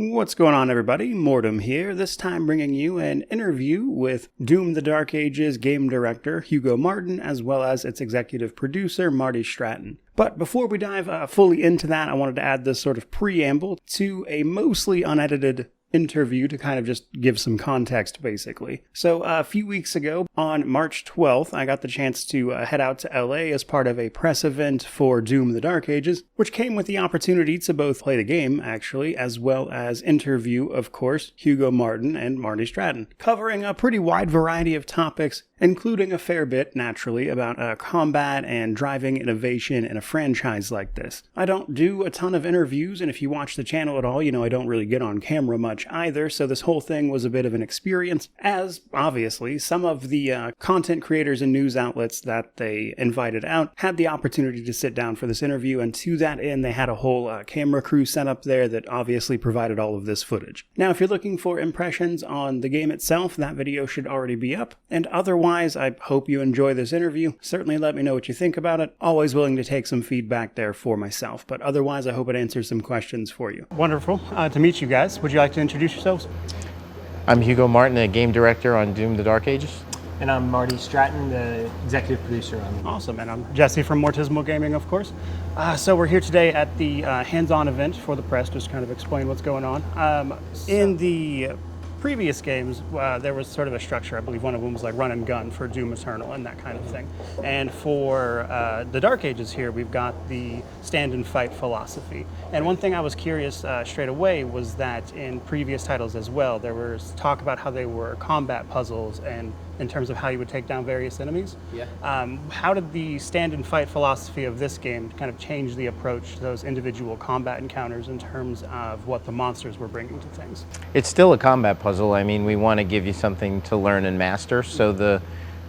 What's going on, everybody? Mortem here, this time bringing you an interview with Doom the Dark Ages game director Hugo Martin, as well as its executive producer Marty Stratton. But before we dive fully into that, I wanted to add this sort of preamble to a mostly unedited interview to kind of just give some context, basically. So a few weeks ago, on March 12th, I got the chance to head out to LA as part of a press event for Doom the Dark Ages, which came with the opportunity to both play the game, actually, as well as interview, of course, Hugo Martin and Marty Stratton, covering a pretty wide variety of topics, including a fair bit, naturally, about combat and driving innovation in a franchise like this. I don't do a ton of interviews, and if you watch the channel at all, you know I don't really get on camera much either, so this whole thing was a bit of an experience, as, obviously, some of the content creators and news outlets that they invited out had the opportunity to sit down for this interview, and to that end, they had a whole camera crew set up there that obviously provided all of this footage. Now, if you're looking for impressions on the game itself, that video should already be up, and otherwise, I hope you enjoy this interview. Certainly let me know what you think about it. Always willing to take some feedback there for myself, but otherwise, I hope it answers some questions for you. Wonderful to meet you guys. Would you like to introduce yourselves? I'm Hugo Martin, the game director on Doom the Dark Ages. And I'm Marty Stratton, the executive producer on the game. Awesome, and I'm Jesse from Mortismal Gaming, of course. So we're here today at the hands-on event for the press, just to kind of explain what's going on. In the previous games, there was sort of a structure. I believe one of them was like run and gun for Doom Eternal and that kind of thing. And for the Dark Ages here, we've got the stand and fight philosophy. And one thing I was curious straight away was that in previous titles as well, there was talk about how they were combat puzzles and in terms of how you would take down various enemies. Yeah. How did the stand and fight philosophy of this game kind of change the approach to those individual combat encounters in terms of what the monsters were bringing to things? It's still a combat puzzle. I mean, we want to give you something to learn and master. So the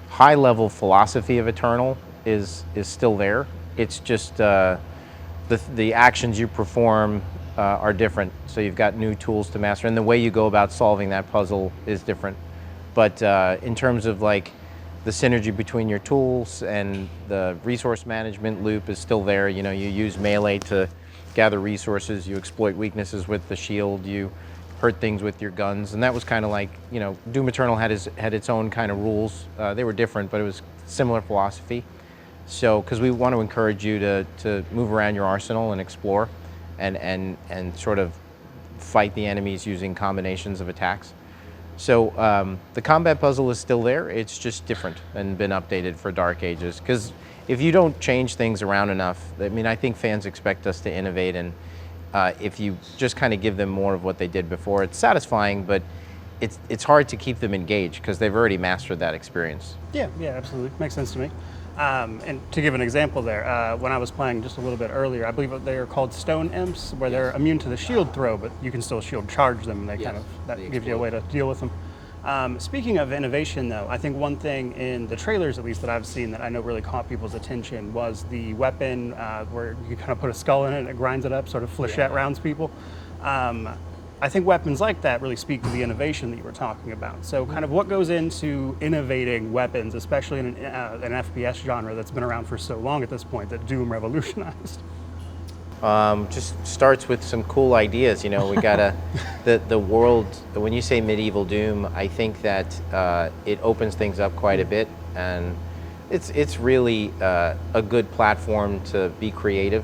high-level philosophy of Eternal is still there. It's just the actions you perform are different. So you've got new tools to master, and the way you go about solving that puzzle is different. But in terms of like the synergy between your tools and the resource management loop is still there. You know, you use melee to gather resources, you exploit weaknesses with the shield, you hurt things with your guns, and that was kind of like, you know, Doom Eternal had its own kind of rules. They were different, but it was similar philosophy. So, because we want to encourage you to move around your arsenal and explore and sort of fight the enemies using combinations of attacks. So the combat puzzle is still there. It's just different and been updated for Dark Ages. Because if you don't change things around enough, I mean, I think fans expect us to innovate, and if you just kind of give them more of what they did before, it's satisfying, but it's hard to keep them engaged because they've already mastered that experience. Yeah, absolutely. Makes sense to me. And to give an example there, when I was playing just a little bit earlier, I believe they are called stone imps, where they're immune to the shield throw, but you can still shield charge them, and they that gives you a way to deal with them. Speaking of innovation, though, I think one thing in the trailers, at least that I've seen, that I know really caught people's attention was the weapon where you kind of put a skull in it and it grinds it up, sort of flechette rounds people. I think weapons like that really speak to the innovation that you were talking about. So kind of what goes into innovating weapons, especially in an FPS genre that's been around for so long at this point, that Doom revolutionized? Just starts with some cool ideas. You know, we got the world, when you say medieval Doom, I think that it opens things up quite a bit, and it's really a good platform to be creative.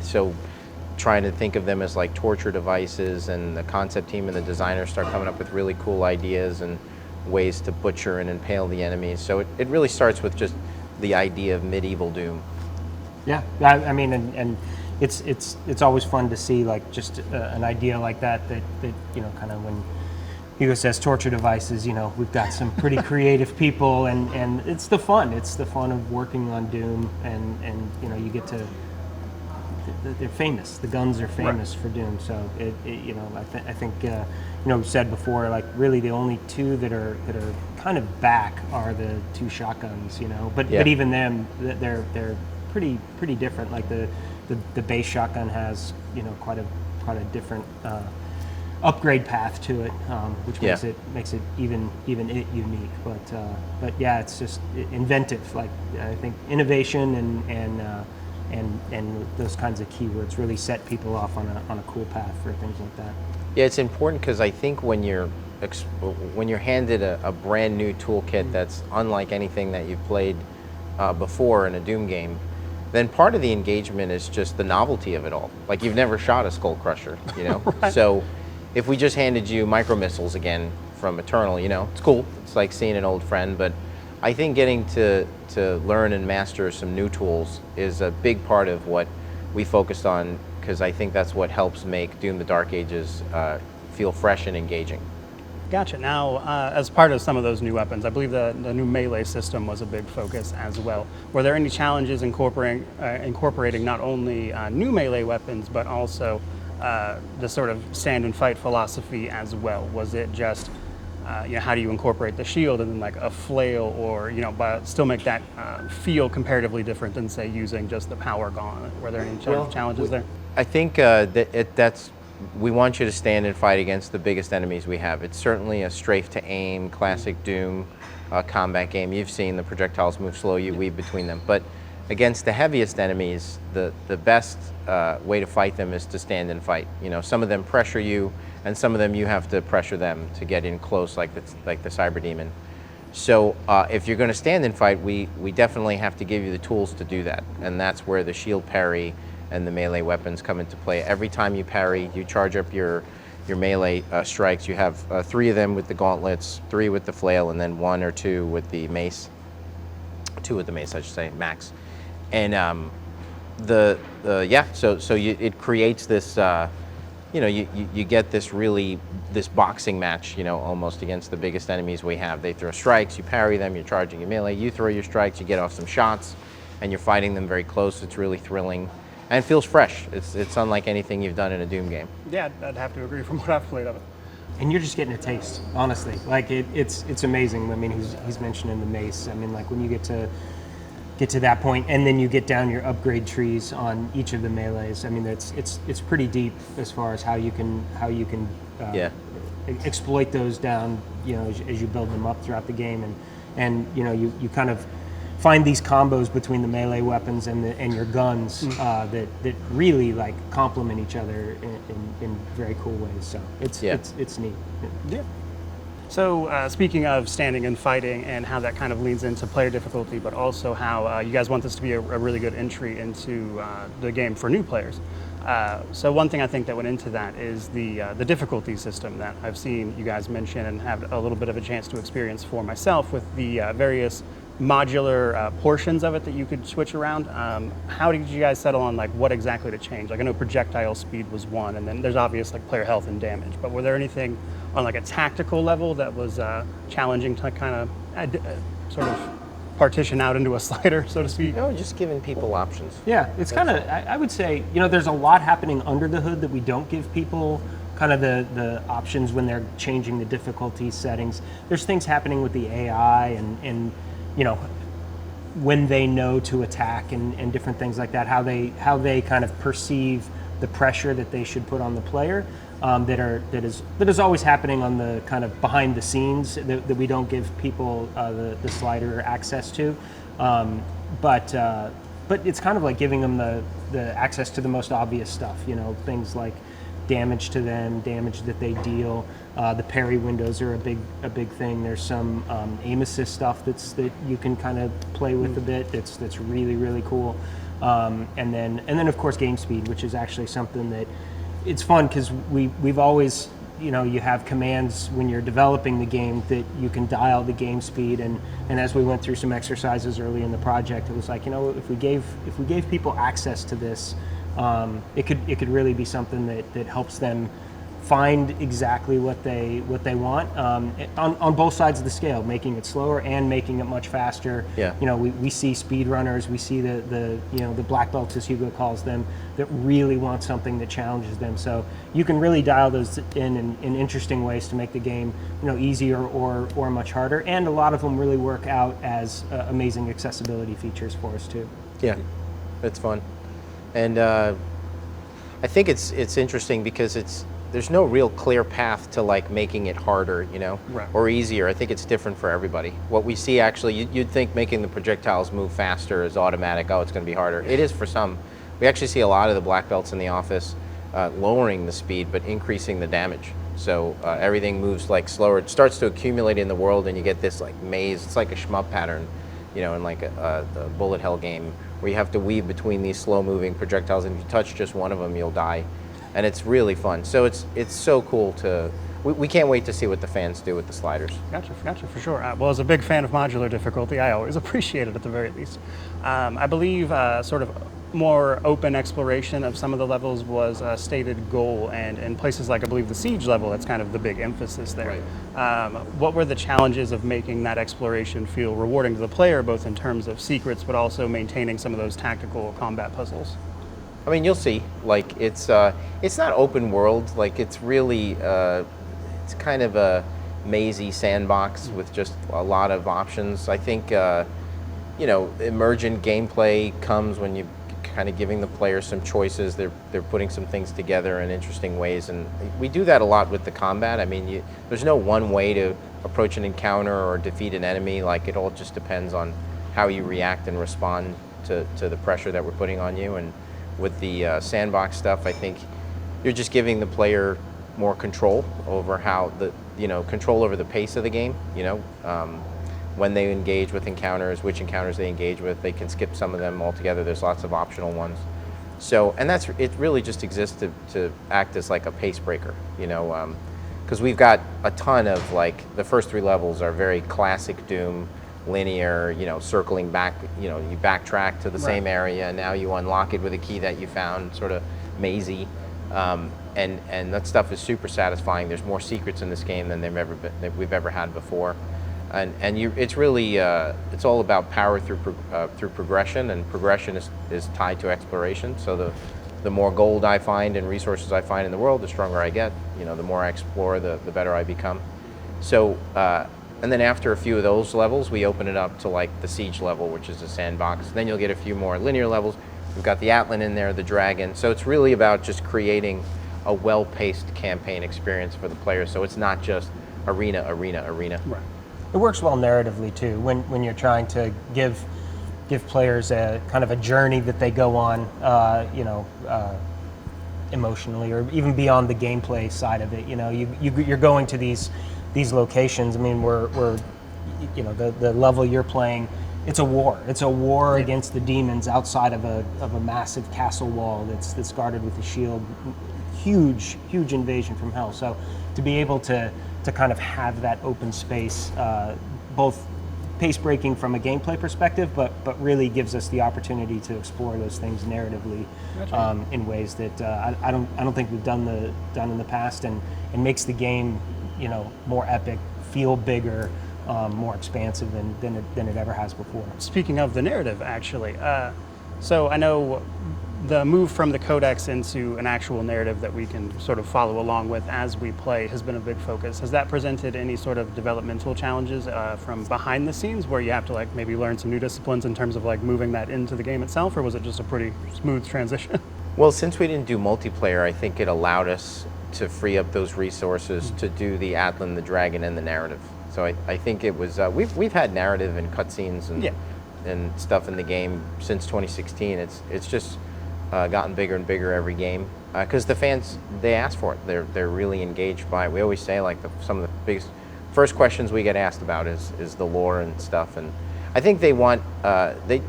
So trying to think of them as like torture devices, and the concept team and the designers start coming up with really cool ideas and ways to butcher and impale the enemies. So it really starts with just the idea of medieval Doom. Yeah, I mean, and it's always fun to see like just an idea like that you know, kind of when Hugo says torture devices, you know, we've got some pretty creative people, and it's the fun of working on Doom, and you know, you get to. They're famous. The guns are famous for Doom. So you know, I think you know, we've said before, like really the only two that are kind of back are the two shotguns. You know, but even them, they're pretty different. Like the base shotgun has, you know, quite a different upgrade path to it, which makes it even unique. But yeah, it's just inventive. Like I think innovation and and those kinds of keywords really set people off on a cool path for things like that. Yeah, it's important because I think when you're handed a brand new toolkit that's unlike anything that you've played before in a Doom game, then part of the engagement is just the novelty of it all. Like, you've never shot a Skull Crusher, you know? Right. So if we just handed you micro missiles again from Eternal, you know, it's cool. It's like seeing an old friend, but I think getting to learn and master some new tools is a big part of what we focused on, because I think that's what helps make Doom the Dark Ages feel fresh and engaging. Gotcha. Now, as part of some of those new weapons, I believe the new melee system was a big focus as well. Were there any challenges incorporating not only new melee weapons, but also the sort of stand and fight philosophy as well? Was it just, how do you incorporate the shield and then like a flail, or, but still make that feel comparatively different than, say, using just the power gauntlet? Were there any challenges there? I think we want you to stand and fight against the biggest enemies we have. It's certainly a strafe to aim, classic Doom combat game. You've seen the projectiles move slow, you weave between them. But against the heaviest enemies, the best way to fight them is to stand and fight. Some of them pressure you, and some of them you have to pressure them to get in close, like the Cyber Demon. So if you're going to stand and fight, we definitely have to give you the tools to do that. And that's where the shield parry and the melee weapons come into play. Every time you parry, you charge up your melee strikes. You have 3 of them with the gauntlets, 3 with the flail, and then 1 or 2 with the mace. 2 with the mace, I should say, max. And it creates this, you get this boxing match, almost against the biggest enemies we have. They throw strikes, you parry them, you're charging your melee, you throw your strikes, you get off some shots, and you're fighting them very close. It's really thrilling. And feels fresh. It's unlike anything you've done in a Doom game. Yeah, I'd have to agree from what I've played of it. And you're just getting a taste, honestly. Like it's amazing. I mean, he's mentioning the mace. I mean, like when you get to that point, and then you get down your upgrade trees on each of the melees. I mean, it's pretty deep as far as how you can exploit those down. As you build them up throughout the game, and you kind of find these combos between the melee weapons and your guns that really like complement each other in very cool ways. So it's neat. Yeah. So speaking of standing and fighting and how that kind of leans into player difficulty, but also how you guys want this to be a really good entry into the game for new players. So one thing I think that went into that is the difficulty system that I've seen you guys mention and have a little bit of a chance to experience for myself with the various modular portions of it that you could switch around. How did you guys settle on like what exactly to change? Like I know projectile speed was one, and then there's obvious like player health and damage, but were there anything on like a tactical level that was challenging to kind of sort of partition out into a slider, so to speak? Just giving people options. Yeah, it's kind of, I would say, there's a lot happening under the hood that we don't give people kind of the options when they're changing the difficulty settings. There's things happening with the AI and when they know to attack and different things like that, how they kind of perceive the pressure that they should put on the player, that is always happening on the kind of behind the scenes that we don't give people the slider access to, but it's kind of like giving them the access to the most obvious stuff, things like damage to them, damage that they deal. The parry windows are a big thing. There's some aim assist stuff that you can kind of play with a bit. That's really, really cool. And then of course game speed, which is actually something that it's fun because we've always, you have commands when you're developing the game that you can dial the game speed, and as we went through some exercises early in the project, it was like, if we gave people access to this, it could really be something that helps them find exactly what they want on both sides of the scale, making it slower and making it much faster. Yeah. We see speedrunners, we see the black belts, as Hugo calls them, that really want something that challenges them. So you can really dial those in interesting ways to make the game easier or much harder. And a lot of them really work out as amazing accessibility features for us too. Yeah, it's fun. And I think it's interesting because there's no real clear path to like making it harder, you know, Right. or easier. I think it's different for everybody. What we see actually, you'd think making the projectiles move faster is automatic. Oh, it's going to be harder. It is for some. We actually see a lot of the black belts in the office lowering the speed but increasing the damage. So everything moves like slower. It starts to accumulate in the world, and you get this like maze. It's like a shmup pattern, you know, in like a bullet hell game where you have to weave between these slow-moving projectiles, and if you touch just one of them, you'll die. And it's really fun. So it's so cool to. We can't wait to see what the fans do with the sliders. Gotcha, for sure. Well, as a big fan of modular difficulty, I always appreciate it at the very least. I believe sort of more open exploration of some of the levels was a stated goal, and in places like I believe the Siege level, that's kind of the big emphasis there. What were the challenges of making that exploration feel rewarding to the player, both in terms of secrets, but also maintaining some of those tactical combat puzzles? I mean, you'll see. Like it's not open world. Like it's really it's kind of a mazy sandbox with just a lot of options. I think you know, emergent gameplay comes when you kind of giving the players some choices. They're putting some things together in interesting ways, and we do that a lot with the combat. I mean, there's no one way to approach an encounter or defeat an enemy. Like it all just depends on how you react and respond to the pressure that we're putting on you. And with the sandbox stuff, I think you're just giving the player more control over how control over the pace of the game. You know, when they engage with encounters, which encounters they engage with, they can skip some of them altogether. There's lots of optional ones. So, and it really just exists to act as like a pace breaker. You know, because we've got a ton of like the first 3 levels are very classic Doom. Linear, you know, circling back, you know, you backtrack to the same area, and now you unlock it with a key that you found, sort of mazy, and that stuff is super satisfying. There's more secrets in this game than we've ever had before, and it's really it's all about power through progression, and progression is tied to exploration. So the more gold I find and resources I find in the world, the stronger I get. You know, the more I explore, the better I become. So. And then after a few of those levels, we open it up to like the Siege level, which is a sandbox. Then you'll get a few more linear levels. We've got the Atlan in there, the Dragon. So it's really about just creating a well-paced campaign experience for the players. So it's not just arena. Right. It works well narratively too. When you're trying to give players a kind of a journey that they go on, emotionally, or even beyond the gameplay side of it. You know, you're going to these locations. I mean, we're you know, the level you're playing, it's a war. It's a war against the demons outside of a massive castle wall that's guarded with a shield. Huge invasion from hell. So to be able to kind of have that open space, both pace breaking from a gameplay perspective, but really gives us the opportunity to explore those things narratively in ways that I don't think we've done in the past, and makes the game, you know, more epic, feel bigger, more expansive than it ever has before. Speaking of the narrative, actually, so I know the move from the codex into an actual narrative that we can sort of follow along with as we play has been a big focus. Has that presented any sort of developmental challenges from behind the scenes, where you have to like maybe learn some new disciplines in terms of like moving that into the game itself, or was it just a pretty smooth transition? Well, since we didn't do multiplayer, I think it allowed us to free up those resources to do the Atlan, the Dragon, and the narrative. So I think it was we've had narrative and cutscenes and stuff in the game since 2016. It's just gotten bigger and bigger every game because the fans, they ask for it. They're really engaged by it. We always say like some of the biggest first questions we get asked about is the lore and stuff, and I think they want they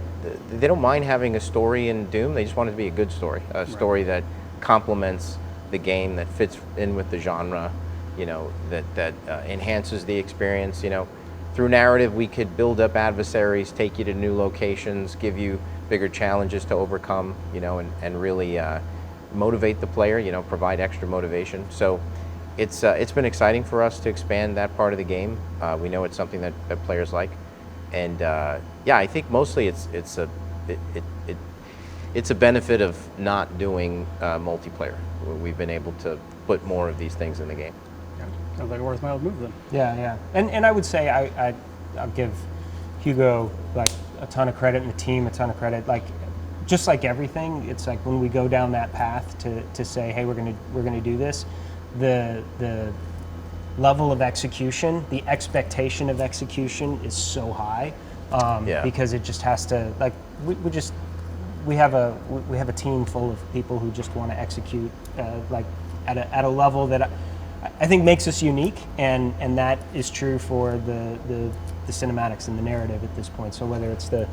don't mind having a story in Doom. They just want it to be a good story, a story that complements the game, that fits in with the genre, you know, that enhances the experience. You know, through narrative we could build up adversaries, take you to new locations, give you bigger challenges to overcome, you know, and really motivate the player, you know, provide extra motivation. So it's been exciting for us to expand that part of the game. We know it's something that players like, and yeah, I think mostly it's a benefit of not doing multiplayer. We've been able to put more of these things in the game. Sounds like a worthwhile move then. Yeah. And I would say I'll give Hugo like a ton of credit, and the team a ton of credit. Like, just like everything, it's like when we go down that path to say, hey, we're gonna do this, the level of execution, the expectation of execution is so high, because it just has to, like, we have a team full of people who just want to execute like at a level that I think makes us unique, and that is true for the cinematics and the narrative at this point. So whether it's the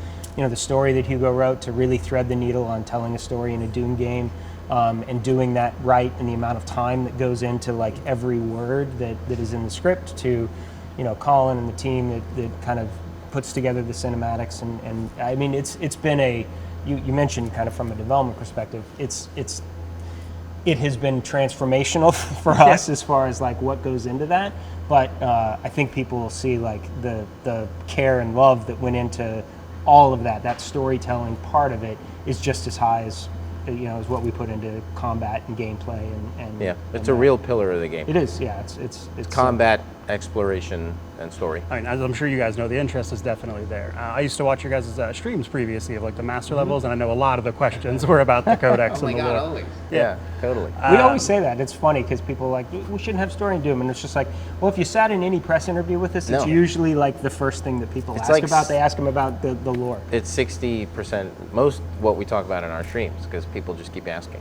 story that Hugo wrote to really thread the needle on telling a story in a Doom game, and doing that right, and the amount of time that goes into like every word that is in the script, to Colin and the team that kind of puts together the cinematics, and I mean it's been you mentioned kind of from a development perspective, it has been transformational for us as far as like what goes into that, but I think people will see like the care and love that went into all of that storytelling part of it is just as high as is what we put into combat and gameplay, and it's a real pillar of the game. It is, it's combat, exploration, and story. I mean, as I'm sure you guys know, the interest is definitely there. I used to watch your guys' streams previously of like the master levels, and I know a lot of the questions were about the codex and the lore. Always. Yeah, totally. We always say that. It's funny because people are like, we shouldn't have story in Doom, and it's just like, well, if you sat in any press interview with us, it's usually like the first thing that people ask about. They ask them about the lore. It's 60% most what we talk about in our streams, because people just keep asking.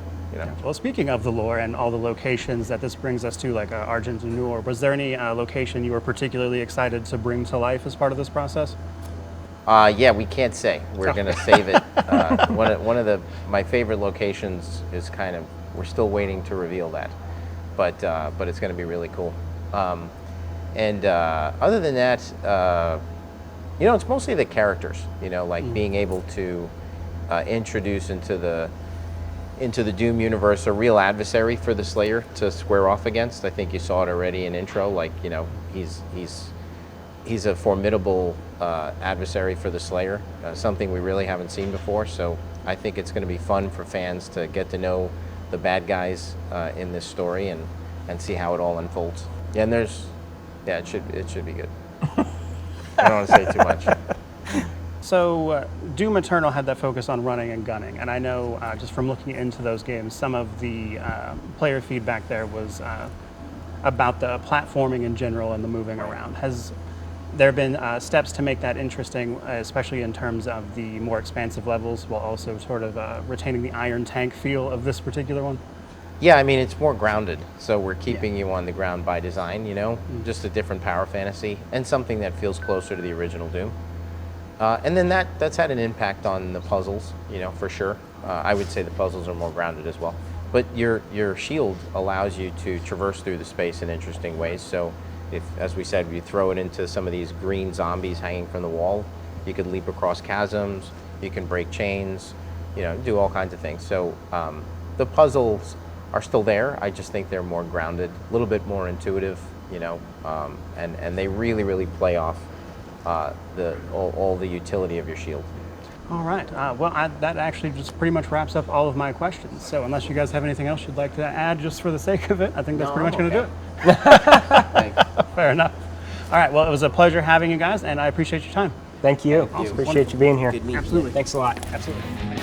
Well, speaking of the lore and all the locations that this brings us to, like Argent and Noor, was there any location you were particularly excited to bring to life as part of this process? Yeah, we can't say. We're going to save it. One of my favorite locations is we're still waiting to reveal that, but it's going to be really cool. And other than that, it's mostly the characters. Like being able to introduce into the Doom universe a real adversary for the Slayer to square off against. I think you saw it already in intro. Like he's a formidable adversary for the Slayer, something we really haven't seen before. So I think it's going to be fun for fans to get to know the bad guys in this story and see how it all unfolds. Yeah, and it should be good. I don't want to say too much. So Doom Eternal had that focus on running and gunning, and I know just from looking into those games, some of the player feedback there was about the platforming in general and the moving around. Has there been steps to make that interesting, especially in terms of the more expansive levels, while also sort of retaining the Iron Tank feel of this particular one? Yeah, I mean, it's more grounded, so we're keeping you on the ground by design, just a different power fantasy, and something that feels closer to the original Doom. And then that's had an impact on the puzzles, for sure. I would say the puzzles are more grounded as well. But your shield allows you to traverse through the space in interesting ways. So if, as we said, you throw it into some of these green zombies hanging from the wall, you could leap across chasms, you can break chains, do all kinds of things. So the puzzles are still there. I just think they're more grounded, a little bit more intuitive, and they really, really play off all the utility of your shield. All right. Well, that actually just pretty much wraps up all of my questions. So unless you guys have anything else you'd like to add just for the sake of it, I think that's pretty much going to do it. Thanks. Fair enough. All right. Well, it was a pleasure having you guys, and I appreciate your time. Thank you. Awesome. Appreciate you being here. Good meeting you. Absolutely. Thanks a lot. Absolutely.